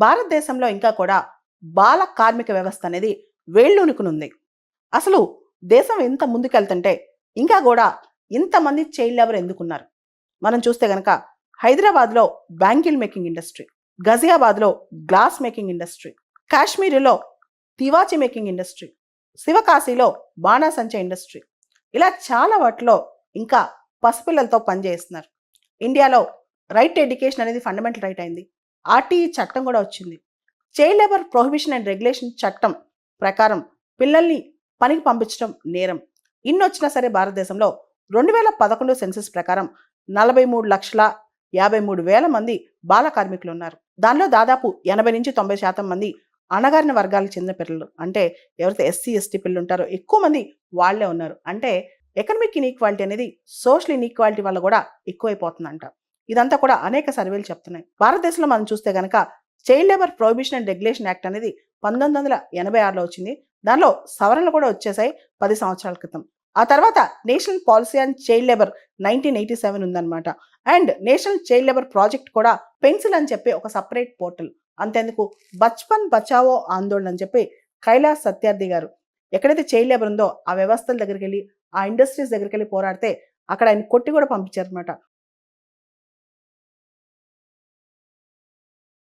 భారతదేశంలో ఇంకా కూడా బాల కార్మిక వ్యవస్థ అనేది వేళ్ళూనుకునుంది. అసలు దేశం ఎంత ముందుకెళ్తుంటే ఇంకా కూడా ఇంతమంది చైల్డ్ లేబర్ ఎందుకున్నారు? మనం చూస్తే గనక హైదరాబాద్లో బ్యాంగిల్ మేకింగ్ ఇండస్ట్రీ, గజియాబాద్లో గ్లాస్ మేకింగ్ ఇండస్ట్రీ, కాశ్మీర్లో తివాచి మేకింగ్ ఇండస్ట్రీ, శివకాశీలో బాణాసంచా ఇండస్ట్రీ, ఇలా చాలా వాటిలో ఇంకా పసిపిల్లలతో పనిచేస్తున్నారు. ఇండియాలో రైట్ టు ఎడ్యుకేషన్ అనేది ఫండమెంటల్ రైట్ అయింది. ఆర్టీఈ చట్టం కూడా వచ్చింది. Child labour prohibition and regulation చట్టం ప్రకారం పిల్లల్ని పనికి పంపించడం నేరం. ఇన్ని వచ్చినా సరే భారతదేశంలో 2011 సెన్సస్ ప్రకారం 43,53,000 మంది బాల కార్మికులు ఉన్నారు. దానిలో దాదాపు 80-90% మంది అణగారిన వర్గాలకు చెందిన పిల్లలు. అంటే ఎవరైతే ఎస్సీ ఎస్టీ పిల్లలు ఉంటారో ఎక్కువ మంది వాళ్లే ఉన్నారు. అంటే ఎకనమిక్ ఇన్ఈక్వాలిటీ అనేది సోషల్ ఇన్ఈక్వాలిటీ వల్ల కూడా ఎక్కువైపోతుందంట. ఇదంతా కూడా అనేక సర్వేలు చెప్తున్నాయి. భారతదేశంలో మనం చూస్తే గనక child labour prohibition and regulation act అనేది 1986లో వచ్చింది. దానిలో సవరణలు కూడా వచ్చేసాయి 10 సంవత్సరాల క్రితం. ఆ తర్వాత national policy and child labour 1987 ఉందన్నమాట. And national child labour project కూడా పెన్సిల్ అని చెప్పి ఒక సపరేట్ పోర్టల్. అంతేందుకు బచ్పన్ బచావో ఆందోళన అని చెప్పి కైలాస్ సత్యార్థి గారు ఎక్కడైతే చైల్డ్ లేబర్ ఉందో ఆ వ్యవస్థల దగ్గరికి వెళ్ళి ఆ ఇండస్ట్రీస్ దగ్గరికి వెళ్ళి పోరాడితే అక్కడ ఆయన కొట్టి కూడా పంపించారనమాట.